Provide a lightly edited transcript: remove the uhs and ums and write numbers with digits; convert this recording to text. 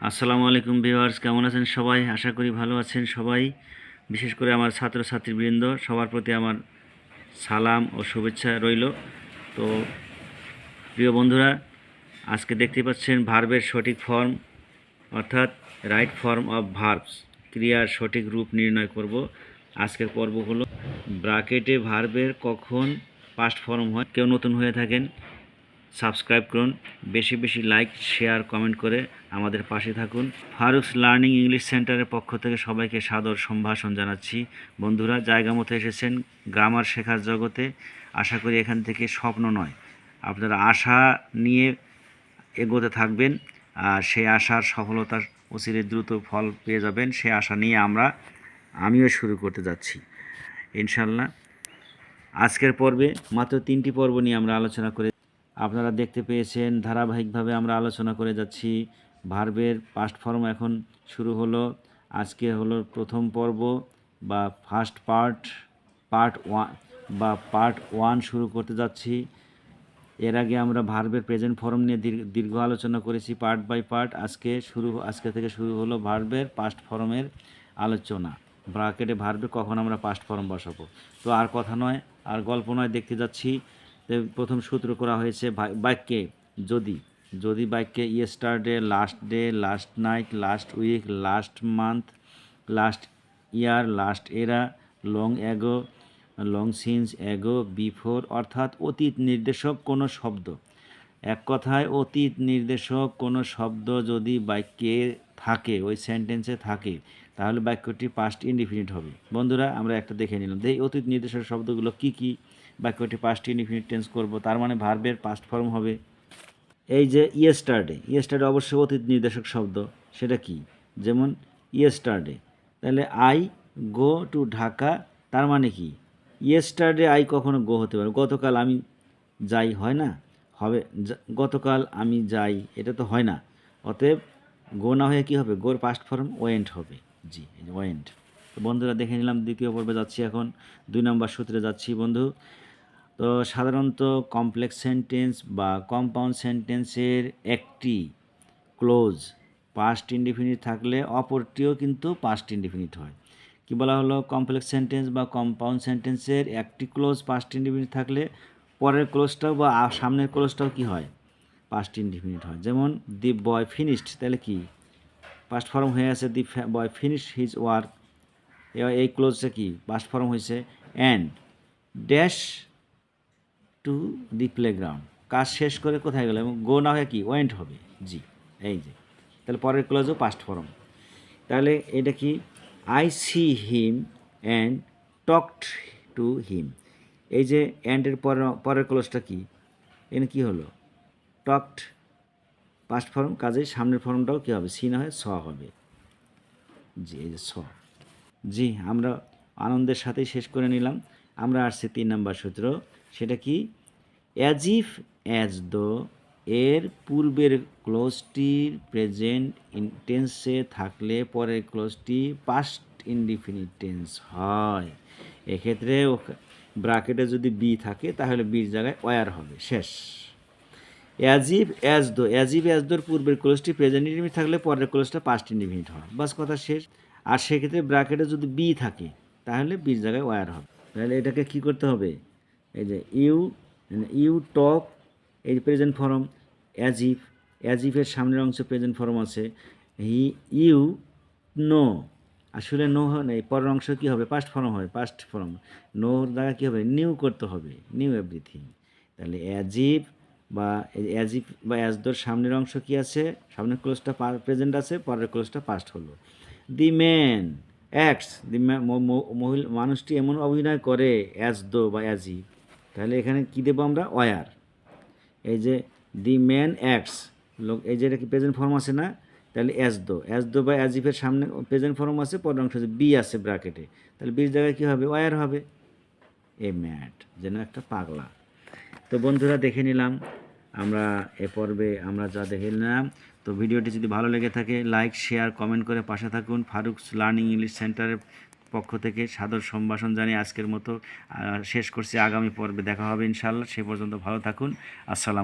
আসসালামু আলাইকুম ভিউয়ার্স, কেমন আছেন সবাই? আশা করি ভালো আছেন সবাই। বিশেষ করে আমার ছাত্রছাত্রীবৃন্দ, সবার প্রতি আমার সালাম ও শুভেচ্ছা রইল। তো প্রিয় বন্ধুরা, আজকে দেখতে পাচ্ছেন ভার্বের সঠিক ফর্ম, অর্থাৎ রাইট ফর্ম অফ ভার্বস, ক্রিয়ার সঠিক রূপ নির্ণয় করব। আজকের পর্ব হলো ব্র্যাকেটে ভার্বের কখন পাস্ট ফর্ম হয়। কেউ নতুন হয়ে থাকেন, সাবস্ক্রাইব করুন, বেশি বেশি লাইক শেয়ার কমেন্ট করে আমাদের পাশে থাকুন। ফারুকস লার্নিং ইংলিশ সেন্টারের পক্ষ থেকে সবাইকে সাদর সম্ভাষণ জানাচ্ছি। বন্ধুরা, জায়গা মতো এসেছেন গ্রামার শেখার জগতে। আশা করি এখান থেকে স্বপ্ন নয়, আপনারা আশা নিয়ে এগোতে থাকবেন, আর সেই আশার সফলতার অচিরে দ্রুত ফল পেয়ে যাবেন। সে আশা নিয়ে আমিও শুরু করতে যাচ্ছি ইনশাল্লাহ। আজকের পর্বে মাত্র 3টি পর্ব নিয়ে আমরা আলোচনা করে, আপনারা দেখতে পেয়েছেন ধারাবাহিকভাবে আমরা আলোচনা করে যাচ্ছি। ভার্বের পাস্ট ফর্ম এখন শুরু হলো। আজকে হলো প্রথম পর্ব বা পার্ট ওয়ান শুরু করতে যাচ্ছি। এর আগে আমরা ভার্বের প্রেজেন্ট ফর্ম নিয়ে দীর্ঘ আলোচনা করেছি পার্ট বাই পার্ট। আজকে থেকে শুরু হলো ভার্বের পাস্ট ফর্মের আলোচনা। ব্র্যাকেটে ভার্বে কখন আমরা পাস্ট ফর্ম বসাবো। তো আর কথা নয়, আর গল্প নয়, দেখতে যাচ্ছি। প্রথম সূত্র করা হয়েছে বাক্যে যদি বাক্যে yesterday, last day, last night, last week, last month, last year, last era, long ago, long since, ago, before অর্থাৎ অতীত নির্দেশক কোনো শব্দ, এক কথায় অতীত নির্দেশক কোনো শব্দ যদি বাক্যে থাকে, ওই সেন্টেন্সে থাকে, তাহলে বাক্যটি পাস্ট ইনডিফিনিট হবে। বন্ধুরা, আমরা একটা দেখে নিলাম এই অতীত নির্দেশক শব্দগুলো কি কি। বাক্যটি পাস্ট ইনডিফিনিট টেন্স করব, তার মানে ভার্বের পাস্ট ফর্ম হবে এই যে ইয়েস্টারডে অবশ্যই অতীত নির্দেশক শব্দ, সেটা কি? যেমন ইয়েস্টারডে, তাহলে আই গো টু ঢাকা, তার মানে কি? ইয়েস্টারডে আই কখনো গো হতে পারে, গতকাল আমি যাই হয় না, হবে গতকাল আমি যাই, এটা তো হয় না। অতএব গো না হয়ে কী হবে? গোর পাস্ট ফর্ম ওয়েন্ট হবে। জি, ওয়েন্ট। তো বন্ধুরা, দেখে নিলাম। দ্বিতীয় পর্বে যাচ্ছি এখন, 2 নম্বর সূত্রে যাচ্ছি বন্ধু। তো সাধারণত কমপ্লেক্স সেন্টেন্স বা কম্পাউন্ড সেন্টেন্সের একটি ক্লোজ পাস্ট ইনডিফিনিট থাকলে অপরটিও কিন্তু পাস্ট ইনডিফিনিট হয়। কি বলা হলো? কমপ্লেক্স সেন্টেন্স বা কম্পাউন্ড সেন্টেন্সের একটি ক্লোজ পাস্ট ইনডিফিনিট থাকলে পরের ক্লোজটাও বা সামনের ক্লোজটাও কি হয়? পাস্ট ইনডিফিনিট হয়। যেমন দি বয় ফিনিশড, তাহলে কি পাস্ট ফর্ম হয়ে আছে দি বয় ফিনিশড হিজ ওয়ার্ক। এই ক্লোজটা কি পাস্ট ফর্ম হয়েছে? And dash to the playground, কাজ শেষ করে কোথায় গেল? এবং গো না হয়ে কি ওয়েন্ট হবে। জি, এই যে, তাহলে পরের ক্লোজও পাস্ট ফর্ম। তাহলে এটা কি? I see him and talked to him. এই যে অ্যান্ডের পরের ক্লোজটা কি? এখানে কি হলো? টকড পাস্ট ফর্ম, কাজেই সামনের ফর্মটাও কী হবে? সি না হয়ে স হবে। জি, এই যে স। জি, আমরা আনন্দের সাথেই শেষ করে নিলাম। আমরা আসছি 3 নম্বর সূত্র, সেটা কি? অ্যাজ ইফ অ্যাজ দো এর পূর্বের ক্লোজটির প্রেজেন্ট টেন্সে থাকলে পরের ক্লোজটি পাস্ট ইনডিফিনিট টেন্স হয়। এক্ষেত্রে ব্র্যাকেটে যদি বি থাকে তাহলে বির জায়গায় ওয়ার হবে, শেষ। অ্যাজ ইফ অ্যাজ দোর পূর্বের ক্লোজটি প্রেজেন্ট ইনডিফিনিট থাকলে পরের ক্লোজটা পাস্ট ইনডিফিনিট হয়, বাস কথা শেষ। আর সেক্ষেত্রে ব্র্যাকেটে যদি বি থাকে তাহলে বির জায়গায় ওয়ার হবে। তাহলে এটাকে কি করতে হবে? এই যে ইউ টক, এই প্রেজেন্ট ফর্ম। অ্যাজ ইফের সামনের অংশে প্রেজেন্ট ফর্ম আছে। ইউ নো, আসলে নো নেই, পরের অংশ কী হবে? পাস্ট ফর্ম হবে, পাস্ট ফর্ম। নোর দ্বারা কী হবে? নিউ করতে হবে, নিউ এভরিথিং। তাহলে অ্যাজ ইফ বা অ্যাজ দোর সামনের অংশ কী আছে? সামনের ক্লোজটা প্রেজেন্ট আছে, পরের ক্লোজটা পাস্ট হলো। দি ম্যান অ্যাক্টস, মানুষটি এমন অভিনয় করে, অ্যাজ দো বা অ্যাজ ইফ। তাহলে এখানে কী দেবো আমরা? ওয়ার। এই যে দি ম্যান অ্যাক্টস, এই যে এটা কি প্রেজেন্ট ফর্ম আছে না? তাহলে অ্যাজ দো বা অ্যাজ ইফের সামনে প্রেজেন্ট ফর্ম আছে, পরের অংশ আছে বি আছে ব্র্যাকেটে, তাহলে বির জায়গায় কী হবে? ওয়ার হবে। এ ম্যাট, যেন একটা পাগলা। তো বন্ধুরা, দেখে নিলাম আমরা এ পর্বে আমরা যা দেখে নিলাম। তো ভিডিওটি যদি ভালো লেগে থাকে, লাইক শেয়ার কমেন্ট করে পাশে থাকুন। ফারুকস লার্নিং ইংলিশ সেন্টারের পক্ষ থেকে সাদর সম্ভাষণ জানিয়ে আজকের মতো শেষ করছি। আগামী পর্বে দেখা হবে ইনশাআল্লাহ। সে পর্যন্ত ভালো থাকুন। আসসালাম।